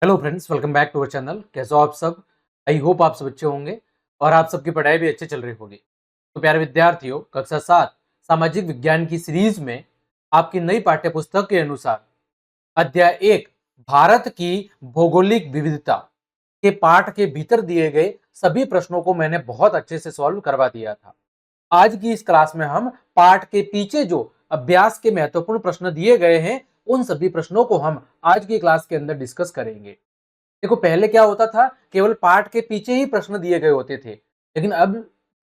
Hello friends, welcome back to our channel. कैसे हो आप सब? आई होप आप सब अच्छे होंगे और आप सबकी पढ़ाई भी अच्छे चल रही होगी। तो प्यारे विद्यार्थियों, कक्षा 7 सामाजिक विज्ञान की सीरीज में आपकी नई पाठ्य पुस्तक के अनुसार अध्याय 1 भारत की भौगोलिक विविधता के पाठ के भीतर दिए गए सभी प्रश्नों को मैंने बहुत अच्छे से सॉल्व करवा दिया था। आज की इस क्लास में हम पाठ के पीछे जो अभ्यास के महत्वपूर्ण प्रश्न दिए गए हैं, उन सभी प्रश्नों को हम आज की क्लास के अंदर डिस्कस करेंगे। देखो, पहले क्या होता था, केवल पाठ के पीछे ही प्रश्न दिए गए होते थे, लेकिन अब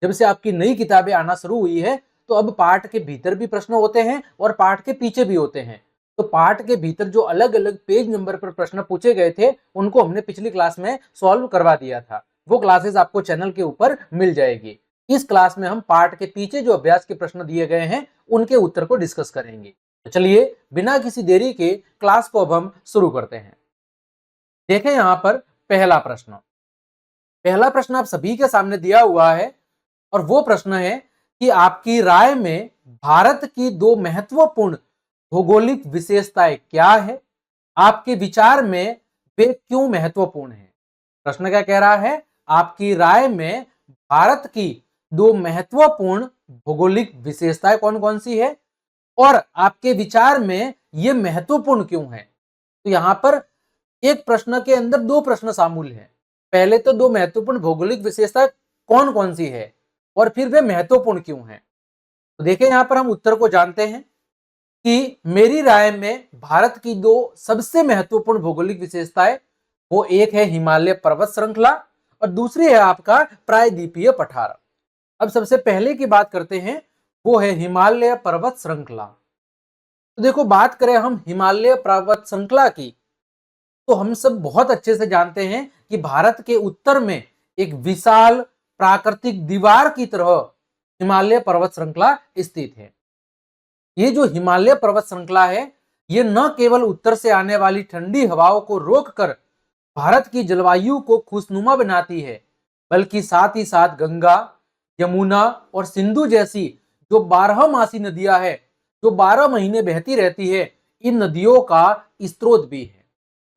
जब से आपकी नई किताबें आना शुरू हुई है, तो अब पाठ के भीतर भी प्रश्न होते हैं और पाठ के पीछे भी होते हैं। तो पाठ के भीतर जो अलग अलग पेज नंबर पर प्रश्न पूछे गए थे, उनको हमने पिछली क्लास में सॉल्व करवा दिया था। वो क्लासेस आपको चैनल के ऊपर मिल जाएगी। इस क्लास में हम पाठ के पीछे जो अभ्यास के प्रश्न दिए गए हैं, उनके उत्तर को डिस्कस करेंगे। तो चलिए, बिना किसी देरी के क्लास को अब हम शुरू करते हैं। देखें यहां पर पहला प्रश्न आप सभी के सामने दिया हुआ है और वो प्रश्न है कि आपकी राय में भारत की दो महत्वपूर्ण भौगोलिक विशेषताएं क्या है? आपके विचार में वे क्यों महत्वपूर्ण है? प्रश्न क्या कह रहा है? आपकी राय में भारत की दो महत्वपूर्ण भौगोलिक विशेषताएं कौन कौन सी है और आपके विचार में ये महत्वपूर्ण क्यों है? तो यहां पर एक प्रश्न के अंदर दो प्रश्न शामिल हैं। पहले तो दो महत्वपूर्ण भौगोलिक विशेषता कौन कौन सी है और फिर वे महत्वपूर्ण क्यों हैं। तो देखिए, यहां पर हम उत्तर को जानते हैं कि मेरी राय में भारत की दो सबसे महत्वपूर्ण भौगोलिक विशेषताएं, वो एक है हिमालय पर्वत श्रृंखला और दूसरी है आपका प्रायद्वीपीय पठार। अब सबसे पहले की बात करते हैं, वो है हिमालय पर्वत श्रृंखला। तो देखो, बात करें हम हिमालय पर्वत श्रृंखला की, तो हम सब बहुत अच्छे से जानते हैं कि भारत के उत्तर में एक विशाल प्राकृतिक दीवार की तरह हिमालय पर्वत श्रृंखला स्थित है। ये जो हिमालय पर्वत श्रृंखला है, ये न केवल उत्तर से आने वाली ठंडी हवाओं को रोककर भारत की जलवायु को खुशनुमा बनाती है, बल्कि साथ ही साथ गंगा, यमुना और सिंधु जैसी जो 12 मासी नदियां हैं, जो 12 महीने बहती रहती है, इन नदियों का स्रोत भी है।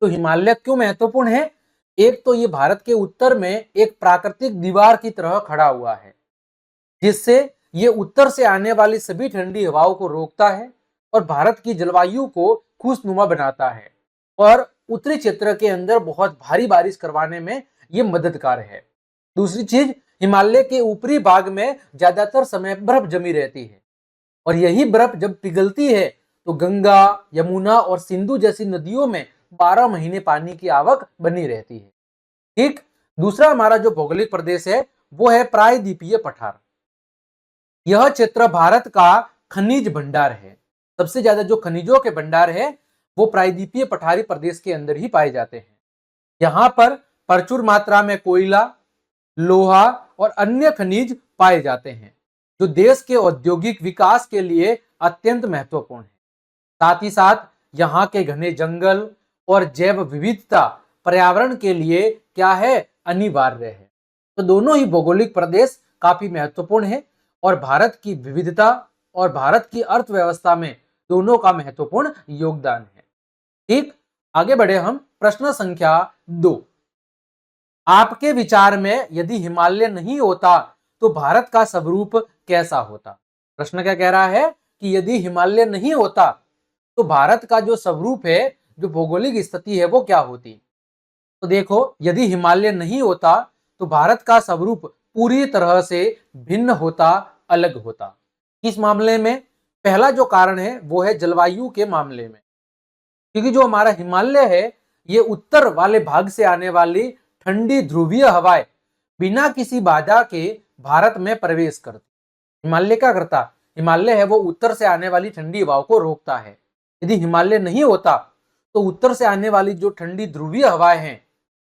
तो हिमालय क्यों महत्वपूर्ण है? एक तो ये भारत के उत्तर में एक प्राकृतिक दीवार की तरह खड़ा हुआ है, जिससे ये उत्तर से आने वाली सभी ठंडी हवाओं को रोकता है और भारत की जलवायु को खुशनुमा बनाता है और उत्तरी क्षेत्र के अंदर बहुत भारी बारिश करवाने में ये मददगार है। दूसरी चीज, हिमालय के ऊपरी भाग में ज्यादातर समय बर्फ जमी रहती है और यही बर्फ जब पिघलती है तो गंगा, यमुना और सिंधु जैसी नदियों में 12 महीने पानी की आवक बनी रहती है। ठीक। दूसरा हमारा जो भौगोलिक प्रदेश है, वो है प्रायद्वीपीय पठार। यह क्षेत्र भारत का खनिज भंडार है। सबसे ज्यादा जो खनिजों के भंडार है, वो प्रायद्वीपीय पठारी प्रदेश के अंदर ही पाए जाते हैं। यहाँ पर प्रचुर मात्रा में कोयला, लोहा और अन्य खनिज पाए जाते हैं, जो देश के औद्योगिक विकास के लिए अत्यंत महत्वपूर्ण है। साथ ही साथ यहाँ के घने जंगल और जैव विविधता पर्यावरण के लिए क्या है, अनिवार्य है। तो दोनों ही भौगोलिक प्रदेश काफी महत्वपूर्ण है और भारत की विविधता और भारत की अर्थव्यवस्था में दोनों का महत्वपूर्ण योगदान है। ठीक। आगे बढ़े हम, प्रश्न संख्या 2। आपके विचार में यदि हिमालय नहीं होता तो भारत का स्वरूप कैसा होता? प्रश्न क्या कह रहा है कि यदि हिमालय नहीं होता तो भारत का जो स्वरूप है, जो भौगोलिक स्थिति है, वो क्या होती? तो देखो, यदि हिमालय नहीं होता तो भारत का स्वरूप पूरी तरह से भिन्न होता, अलग होता। किस मामले में? पहला जो कारण है वो है जलवायु के मामले में, क्योंकि जो हमारा हिमालय है, ये उत्तर वाले भाग से आने वाली ठंडी ध्रुवीय हवाएं बिना किसी बाधा के भारत में प्रवेश करती। हिमालय क्या करता? हिमालय है वो उत्तर से आने वाली ठंडी हवाओं को रोकता है। यदि हिमालय नहीं होता तो उत्तर से आने वाली जो ठंडी ध्रुवीय हवाएं हैं,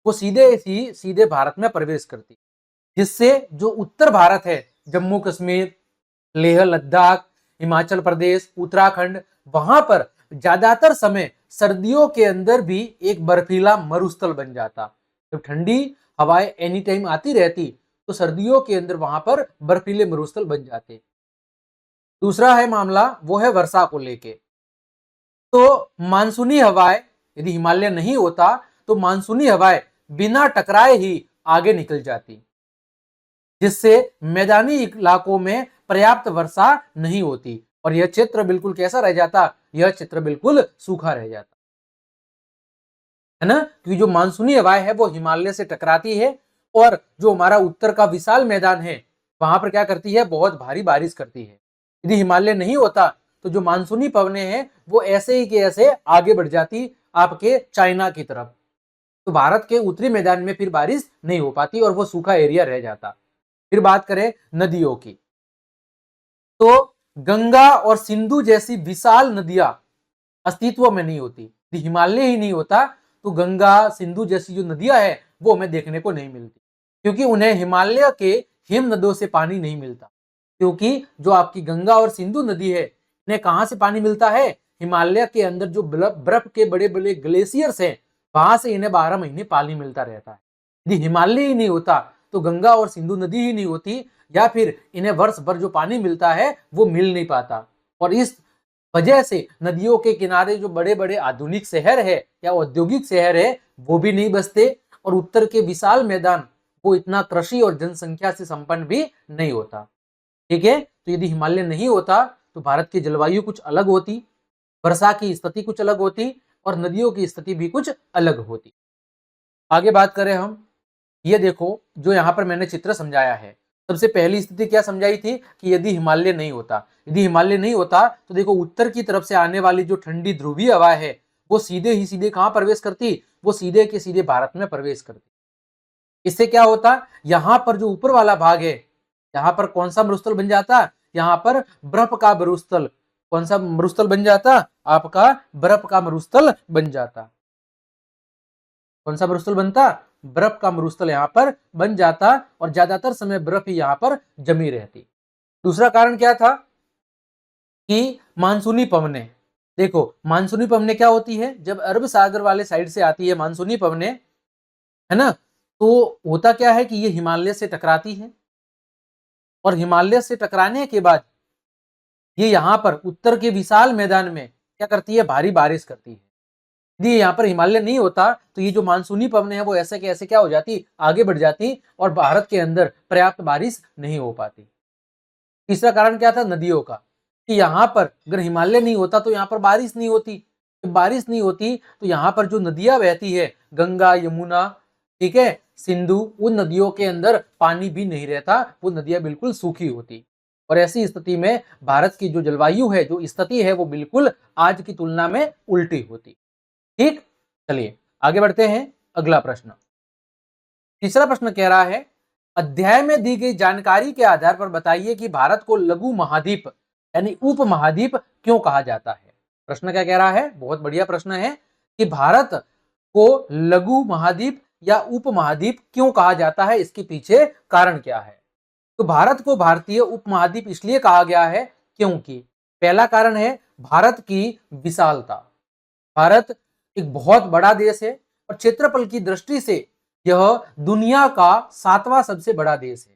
वो सीधे भारत में प्रवेश करती, जिससे जो उत्तर भारत है, जम्मू कश्मीर, लेह लद्दाख, हिमाचल प्रदेश, उत्तराखंड, वहां पर ज्यादातर समय सर्दियों के अंदर भी एक बर्फीला मरुस्थल बन जाता। जब ठंडी हवाएं एनी टाइम आती रहती, तो सर्दियों के अंदर वहां पर बर्फीले मरुस्थल बन जाते। दूसरा है मामला, वो है वर्षा को लेके। तो मानसूनी हवाएं, यदि हिमालय नहीं होता तो मानसूनी हवाएं बिना टकराए ही आगे निकल जाती, जिससे मैदानी इलाकों में पर्याप्त वर्षा नहीं होती और यह क्षेत्र बिल्कुल कैसा रह जाता, यह क्षेत्र बिल्कुल सूखा रह जाता है ना। क्योंकि जो मानसूनी हवाएं है वो हिमालय से टकराती है और जो हमारा उत्तर का विशाल मैदान है वहां पर क्या करती है, बहुत भारी बारिश करती है। यदि हिमालय नहीं होता तो जो मानसूनी पवनें हैं वो ऐसे ही के ऐसे आगे बढ़ जाती आपके चाइना की तरफ, तो भारत के उत्तरी मैदान में फिर बारिश नहीं हो पाती और वो सूखा एरिया रह जाता। फिर बात करें नदियों की, तो गंगा और सिंधु जैसी विशाल नदियां अस्तित्व में नहीं होती। यदि हिमालय ही नहीं होता तो गंगा सिंधु जैसी जो नदियां है वो हमें देखने को नहीं मिलती, क्योंकि उन्हें हिमालय के हिम नदियों से पानी नहीं मिलता। क्योंकि जो आपकी गंगा और सिंधु नदी है इन्हें कहां से पानी मिलता है, हिमालय के अंदर जो बर्फ के बड़े बड़े ग्लेशियर्स हैं वहां से इन्हें 12 महीने पानी मिलता रहता है। यदि हिमालय ही नहीं होता तो गंगा और सिंधु नदी ही नहीं होती, या फिर इन्हें वर्ष भर जो पानी मिलता है वो मिल नहीं पाता। और इस वजह से नदियों के किनारे जो बड़े बड़े आधुनिक शहर है या औद्योगिक शहर है वो भी नहीं बसते, और उत्तर के विशाल मैदान वो इतना कृषि और जनसंख्या से संपन्न भी नहीं होता। ठीक है, तो यदि हिमालय नहीं होता तो भारत की जलवायु कुछ अलग होती, वर्षा की स्थिति कुछ अलग होती और नदियों की स्थिति भी कुछ अलग होती। आगे बात करें हम, ये देखो जो यहाँ पर मैंने चित्र समझाया है, सबसे पहली स्थिति क्या समझाई थी कि यदि हिमालय नहीं होता, यदि हिमालय नहीं होता तो देखो उत्तर की तरफ से आने वाली जो ठंडी ध्रुवीय हवा है वो सीधे ही सीधे कहां प्रवेश करती, वो सीधे के सीधे भारत में प्रवेश करती। इससे क्या होता, यहाँ पर जो ऊपर वाला भाग है यहाँ पर कौन सा मरुस्थल बन जाता, यहाँ पर बर्फ का मरुस्थल, कौन सा मरुस्थल बन जाता, आपका बर्फ का मरुस्थल बन जाता। कौन सा मरुस्थल बनता, बर्फ का मरुस्थल यहाँ पर बन जाता और ज्यादातर समय बर्फ ही यहाँ पर जमी रहती। दूसरा कारण क्या था कि मानसूनी पवनें, देखो मानसूनी पवनें क्या होती है, जब अरब सागर वाले साइड से आती है मानसूनी पवनें, है ना, तो होता क्या है कि ये हिमालय से टकराती है और हिमालय से टकराने के बाद ये यहाँ पर उत्तर के विशाल मैदान में क्या करती है, भारी बारिश करती है। यदि यहाँ पर हिमालय नहीं होता तो ये जो मानसूनी पवनें हैं वो ऐसे के ऐसे क्या हो जाती, आगे बढ़ जाती और भारत के अंदर पर्याप्त बारिश नहीं हो पाती। तीसरा कारण क्या था, नदियों का, कि यहाँ पर अगर हिमालय नहीं होता तो यहाँ पर बारिश नहीं होती, जब बारिश नहीं होती तो यहाँ पर जो नदियां बहती है गंगा यमुना, ठीक है, सिंधु, उन नदियों के अंदर पानी भी नहीं रहता, वो नदियां बिल्कुल सूखी होती। और ऐसी स्थिति में भारत की जो जलवायु है, जो स्थिति है वो बिल्कुल आज की तुलना में उल्टी होती। ठीक, चलिए आगे बढ़ते हैं। अगला प्रश्न, तीसरा प्रश्न कह रहा है, अध्याय में दी गई जानकारी के आधार पर बताइए कि भारत को लघु महाद्वीप यानी उप महाद्वीप क्यों कहा जाता है। प्रश्न क्या कह रहा है, बहुत बढ़िया प्रश्न है कि भारत को लघु महाद्वीप या उप महाद्वीप क्यों कहा जाता है, इसके पीछे कारण क्या है। तो भारत को भारतीय उप महाद्वीप इसलिए कहा गया है क्योंकि पहला कारण है भारत की विशालता। भारत एक बहुत बड़ा देश है और क्षेत्रफल की दृष्टि से यह दुनिया का 7वां सबसे बड़ा देश है।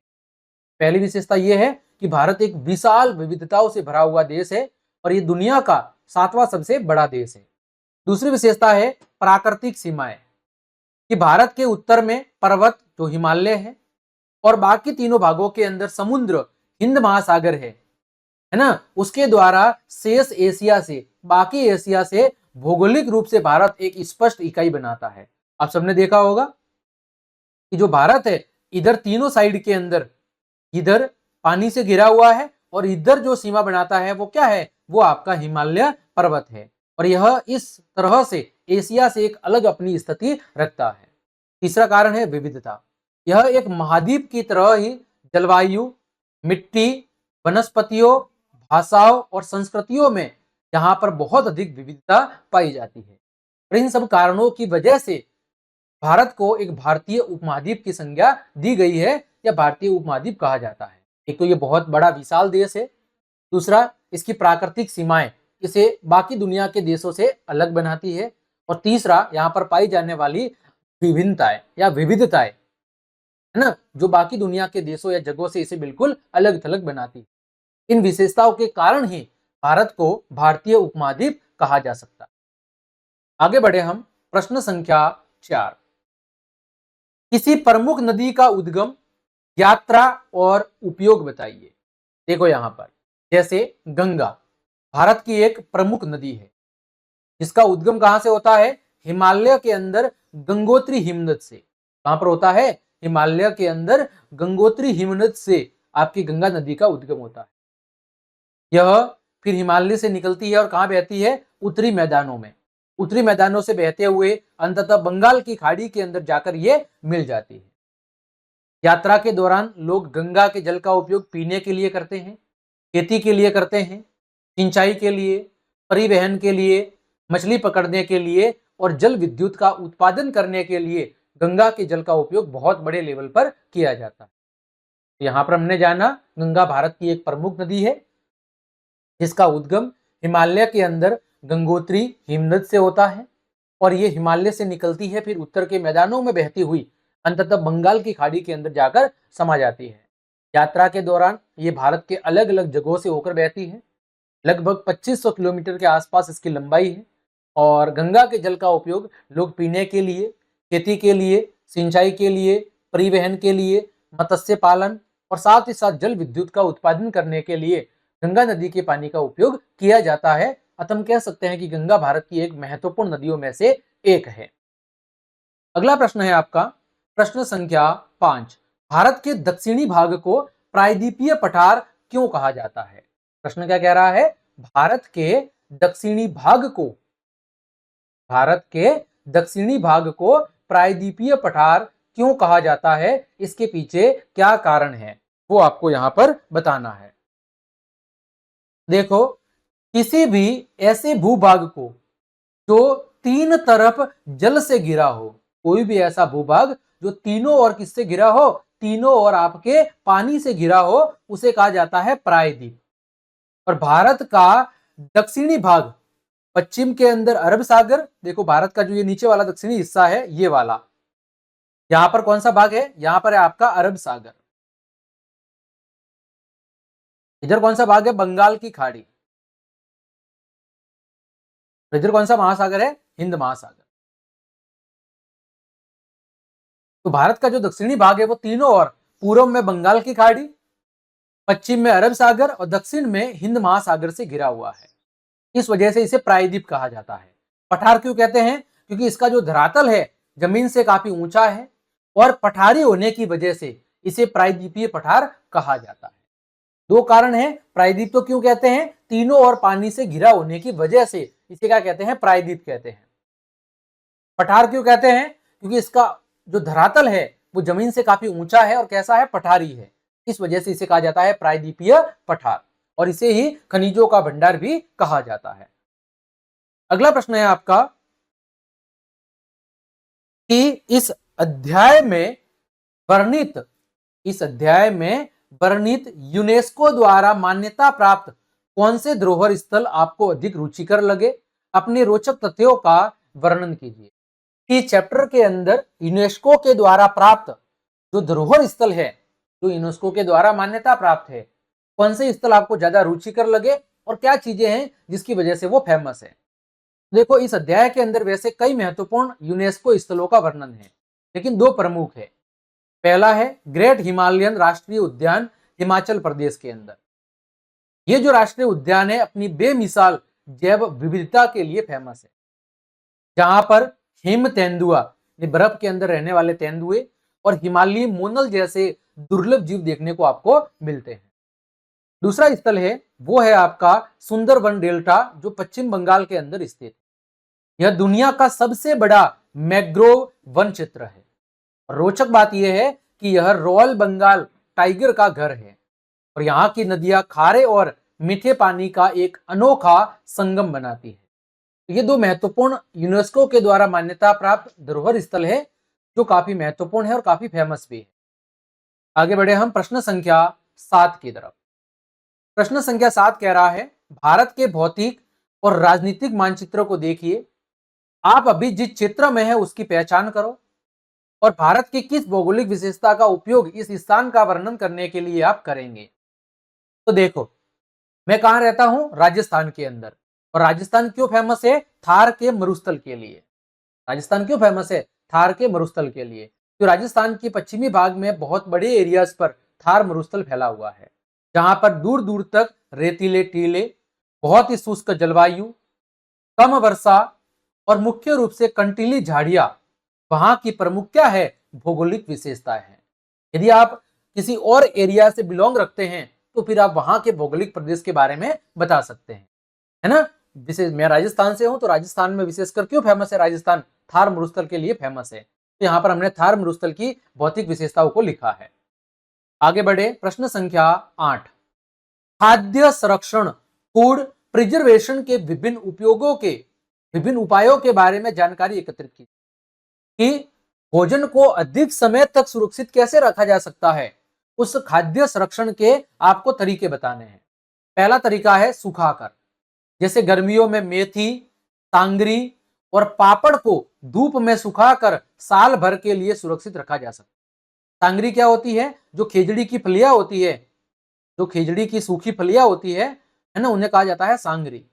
पहली विशेषता यह है कि भारत एक विशाल विविधताओं से भरा हुआ देश है और ये दुनिया का 7वां सबसे बड़ा देश है। दूसरी विशेषता है प्राकृतिक सीमाएं, कि भारत के उत्तर में पर्वत जो हिमालय है और बाकी तीनों भागों के अंदर समुद्र हिंद महासागर है ना, उसके द्वारा शेष एशिया से, बाकी एशिया से भौगोलिक रूप से भारत एक स्पष्ट इकाई बनाता है। आप सबने देखा होगा कि जो भारत है इधर तीनों साइड के अंदर, इधर पानी से घिरा हुआ है और इधर जो सीमा बनाता है वो क्या है, वो आपका हिमालय पर्वत है और यह इस तरह से एशिया से एक अलग अपनी स्थिति रखता है। तीसरा कारण है विविधता, यह एक महाद्वीप की तरह ही जलवायु, मिट्टी, वनस्पतियों, भाषाओं और संस्कृतियों में यहाँ पर बहुत अधिक विविधता पाई जाती है और इन सब कारणों की वजह से भारत को एक भारतीय उपमहाद्वीप की संज्ञा दी गई है या भारतीय उपमहाद्वीप कहा जाता है। एक तो ये बहुत बड़ा विशाल देश है, दूसरा इसकी प्राकृतिक सीमाएं इसे बाकी दुनिया के देशों से अलग बनाती है और तीसरा यहाँ पर पाई जाने वाली विभिन्नताएं या विविधताएं, है ना, जो बाकी दुनिया के देशों या जगहों से इसे बिल्कुल अलग थलग बनाती है। इन विशेषताओं के कारण ही भारत को भारतीय उपमहाद्वीप कहा जा सकता है। आगे बढ़े हम, प्रश्न संख्या 4, किसी प्रमुख नदी का उद्गम, यात्रा और उपयोग बताइए। देखो यहां पर जैसे गंगा भारत की एक प्रमुख नदी है जिसका उद्गम कहां से होता है, हिमालय के अंदर गंगोत्री हिमनद से। कहां पर होता है, हिमालय के अंदर गंगोत्री हिमनद से आपकी गंगा नदी का उद्गम होता है। यह फिर हिमालय से निकलती है और कहां बहती है, उत्तरी मैदानों में। उत्तरी मैदानों से बहते हुए अंततः बंगाल की खाड़ी के अंदर जाकर ये मिल जाती है। यात्रा के दौरान लोग गंगा के जल का उपयोग पीने के लिए करते हैं, खेती के लिए करते हैं, सिंचाई के लिए, परिवहन के लिए, मछली पकड़ने के लिए और जल विद्युत का उत्पादन करने के लिए गंगा के जल का उपयोग बहुत बड़े लेवल पर किया जाता है। यहां पर हमने जाना गंगा भारत की एक प्रमुख नदी है जिसका उद्गम हिमालय के अंदर गंगोत्री हिमनद से होता है और ये हिमालय से निकलती है, फिर उत्तर के मैदानों में बहती हुई अंततः बंगाल की खाड़ी के अंदर जाकर समा जाती है। यात्रा के दौरान ये भारत के अलग अलग जगहों से होकर बहती है। लगभग 2500 किलोमीटर के आसपास इसकी लंबाई है और गंगा के जल का उपयोग लोग पीने के लिए, खेती के लिए, सिंचाई के लिए, परिवहन के लिए, मत्स्य पालन और साथ ही साथ जल विद्युत का उत्पादन करने के लिए गंगा नदी के पानी का उपयोग किया जाता है। अतः हम कह सकते हैं कि गंगा भारत की एक महत्वपूर्ण नदियों में से एक है। अगला प्रश्न है आपका प्रश्न संख्या 5, भारत के दक्षिणी भाग को प्रायद्वीपीय पठार क्यों कहा जाता है। प्रश्न क्या कह रहा है, भारत के दक्षिणी भाग को, भारत के दक्षिणी भाग को प्रायद्वीपीय पठार क्यों कहा जाता है, इसके पीछे क्या कारण है वो आपको यहां पर बताना है। देखो किसी भी ऐसे भूभाग को जो तीन तरफ जल से घिरा हो, कोई भी ऐसा भूभाग जो तीनों ओर किससे घिरा हो, तीनों ओर आपके पानी से घिरा हो, उसे कहा जाता है प्रायद्वीप। और भारत का दक्षिणी भाग, पश्चिम के अंदर अरब सागर, देखो भारत का जो ये नीचे वाला दक्षिणी हिस्सा है ये वाला, यहां पर कौन सा भाग है, यहां पर है आपका अरब सागर। इधर कौन सा भाग है, बंगाल की खाड़ी। इधर कौन सा महासागर है, हिंद महासागर। तो भारत का जो दक्षिणी भाग है वो तीनों ओर, पूर्व में बंगाल की खाड़ी, पश्चिम में अरब सागर और दक्षिण में हिंद महासागर से घिरा हुआ है। इस वजह से इसे प्रायद्वीप कहा जाता है। पठार क्यों कहते हैं, क्योंकि इसका जो धरातल है जमीन से काफी ऊंचा है और पठारी होने की वजह से इसे प्रायद्वीपीय पठार कहा जाता है। दो कारण है, प्रायद्वीप तो क्यों कहते हैं, तीनों ओर पानी से घिरा होने की वजह से इसे क्या कहते हैं, प्रायद्वीप कहते हैं। पठार क्यों कहते हैं, क्योंकि इसका जो धरातल है वो जमीन से काफी ऊंचा है और कैसा है, पठारी है। इस वजह से इसे कहा जाता है प्रायद्वीपीय पठार और इसे ही खनिजों का भंडार भी कहा जाता है। अगला प्रश्न है आपका कि इस अध्याय में वर्णित यूनेस्को द्वारा मान्यता प्राप्त कौन से धरोहर स्थल आपको अधिक रुचिकर लगे, अपने रोचक तथ्यों का वर्णन कीजिए। कि चैप्टर के अंदर यूनेस्को के द्वारा प्राप्त जो धरोहर स्थल है, जो यूनेस्को के द्वारा मान्यता प्राप्त है, कौन से स्थल आपको ज्यादा रुचिकर लगे और क्या चीजें हैं जिसकी वजह से वो फेमस है। देखो इस अध्याय के अंदर वैसे कई महत्वपूर्ण यूनेस्को स्थलों का वर्णन है, लेकिन दो प्रमुख है। पहला है ग्रेट हिमालयन राष्ट्रीय उद्यान हिमाचल प्रदेश के अंदर। ये जो राष्ट्रीय उद्यान है अपनी बेमिसाल जैव विविधता के लिए फेमस है, जहां पर हिम तेंदुआ, बर्फ के अंदर रहने वाले तेंदुए और हिमालयी मोनल जैसे दुर्लभ जीव देखने को आपको मिलते हैं। दूसरा स्थल है वो है आपका सुंदरबन डेल्टा, जो पश्चिम बंगाल के अंदर स्थित है। यह दुनिया का सबसे बड़ा मैंग्रोव वन क्षेत्र है। रोचक बात यह है कि यह रॉयल बंगाल टाइगर का घर है और यहाँ की नदियां खारे और मीठे पानी का एक अनोखा संगम बनाती है। ये दो महत्वपूर्ण यूनेस्को के द्वारा मान्यता प्राप्त धरोहर स्थल है जो काफी महत्वपूर्ण है और काफी फेमस भी है। आगे बढ़े हम प्रश्न संख्या 7 की तरफ। प्रश्न संख्या 7 कह रहा है भारत के भौतिक और राजनीतिक मानचित्र को देखिए, आप अभी जिस क्षेत्र में है उसकी पहचान करो और भारत की किस भौगोलिक विशेषता का उपयोग इस स्थान का वर्णन करने के लिए आप करेंगे। तो देखो मैं कहां रहता हूं, राजस्थान के अंदर। और राजस्थान क्यों फेमस है, थार के मरुस्थल के लिए। राजस्थान क्यों फेमस है, थार के मरुस्थल के लिए। तो राजस्थान के पश्चिमी भाग में बहुत बड़े एरियाज पर थार मरुस्थल फैला हुआ है, जहां पर दूर दूर तक रेतीले टीले, बहुत ही शुष्क जलवायु, कम वर्षा और मुख्य रूप से कंटीली झाड़ियां वहां की प्रमुख क्या है, भौगोलिक विशेषताएं हैं। यदि आप किसी और एरिया से बिलोंग रखते हैं तो फिर आप वहां के भौगोलिक प्रदेश के बारे में बता सकते हैं, है ना। विशेष मैं राजस्थान से हूं तो राजस्थान में विशेषकर क्यों फेमस है, राजस्थान थार मरुस्थल के लिए फेमस है। तो यहाँ पर हमने थार मरुस्थल की भौतिक विशेषताओं को लिखा है। आगे बढ़े, प्रश्न संख्या 8, खाद्य संरक्षण फूड प्रिजर्वेशन के विभिन्न उपयोगों के विभिन्न उपायों के बारे में जानकारी एकत्रित की कि भोजन को अधिक समय तक सुरक्षित कैसे रखा जा सकता है। उस खाद्य संरक्षण के आपको तरीके बताने हैं। पहला तरीका है सुखाकर, जैसे गर्मियों में मेथी, सांगरी और पापड़ को धूप में सुखाकर साल भर के लिए सुरक्षित रखा जा सकता है। सांगरी क्या होती है, जो खेजड़ी की फलियां होती है, जो खेजड़ी की सूखी फलियां होती है ना, उन्हें कहा जाता है सांगरी,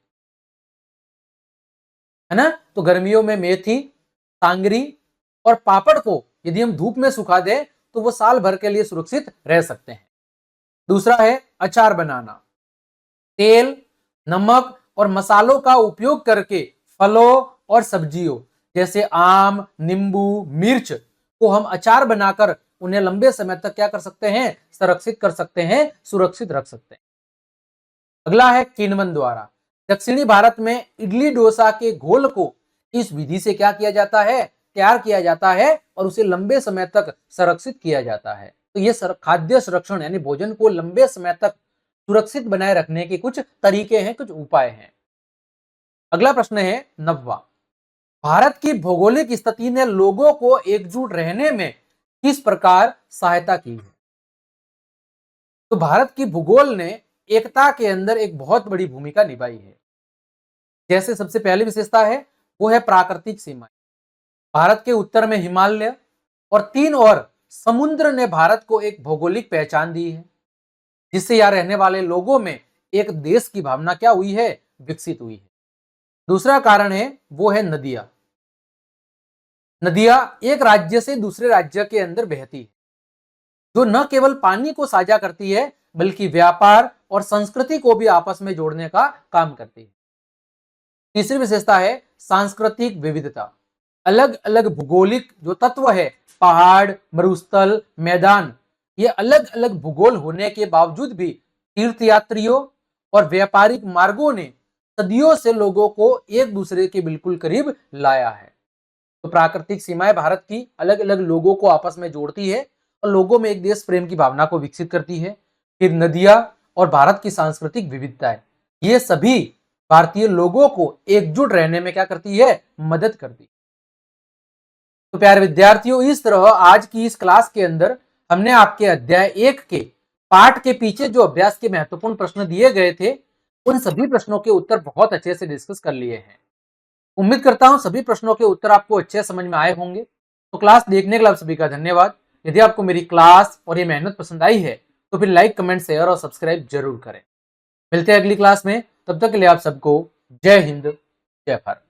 है ना। तो गर्मियों में मेथी, सांगरी और पापड़ को यदि हम धूप में सुखा दें तो वो साल भर के लिए सुरक्षित रह सकते हैं। दूसरा है अचार बनाना, तेल, नमक और मसालों का उपयोग करके फलों और सब्जियों जैसे आम, नींबू, मिर्च को हम अचार बनाकर उन्हें लंबे समय तक क्या कर सकते हैं, संरक्षित कर सकते हैं, सुरक्षित रख सकते हैं। अगला है किण्वन द्वारा। दक्षिणी भारत में इडली डोसा के घोल को इस विधि से क्या किया जाता है, तैयार किया जाता है और उसे लंबे समय तक संरक्षित किया जाता है। तो ये खाद्य संरक्षण यानी भोजन को लंबे समय तक सुरक्षित बनाए रखने के कुछ तरीके हैं, कुछ उपाय हैं। अगला प्रश्न है 9वां, भारत की भौगोलिक स्थिति ने लोगों को एकजुट रहने में किस प्रकार सहायता की है। तो भारत की भूगोल ने एकता के अंदर एक बहुत बड़ी भूमिका निभाई है। जैसे सबसे पहली विशेषता है वो है प्राकृतिक सीमाएं। भारत के उत्तर में हिमालय और 3 और समुद्र ने भारत को एक भौगोलिक पहचान दी है, जिससे यहां रहने वाले लोगों में एक देश की भावना क्या हुई है, विकसित हुई है। दूसरा कारण है वो है नदियां। नदियां एक राज्य से दूसरे राज्य के अंदर बहती है, जो न केवल पानी को साझा करती है बल्कि व्यापार और संस्कृति को भी आपस में जोड़ने का काम करती है। तीसरी विशेषता है सांस्कृतिक विविधता। अलग अलग भूगोलिक जो तत्व है, पहाड़, मरुस्थल, मैदान, ये अलग अलग भूगोल होने के बावजूद भी तीर्थयात्रियों और व्यापारिक मार्गों ने सदियों से लोगों को एक दूसरे के बिल्कुल करीब लाया है। तो प्राकृतिक सीमाएं भारत की अलग अलग लोगों को आपस में जोड़ती है और लोगों में एक देश प्रेम की भावना को विकसित करती है। फिर नदियां और भारत की सांस्कृतिक विविधताएं, ये सभी भारतीय लोगों को एकजुट रहने में क्या करती है, मदद करती है। तो प्यारे विद्यार्थियों, इस तरह आज की इस क्लास के अंदर हमने आपके अध्याय 1 के पाठ के पीछे जो अभ्यास के महत्वपूर्ण प्रश्न दिए गए थे, उन सभी प्रश्नों के उत्तर बहुत अच्छे से डिस्कस कर लिए हैं। उम्मीद करता हूं सभी प्रश्नों के उत्तर आपको अच्छे समझ में आए होंगे। तो क्लास देखने के लिए आप सभी का धन्यवाद। यदि आपको मेरी क्लास और ये मेहनत पसंद आई है तो फिर लाइक, कमेंट, शेयर और सब्सक्राइब जरूर करें। मिलते हैं अगली क्लास में, तब तक के लिए आप सबको जय हिंद, जय भारत।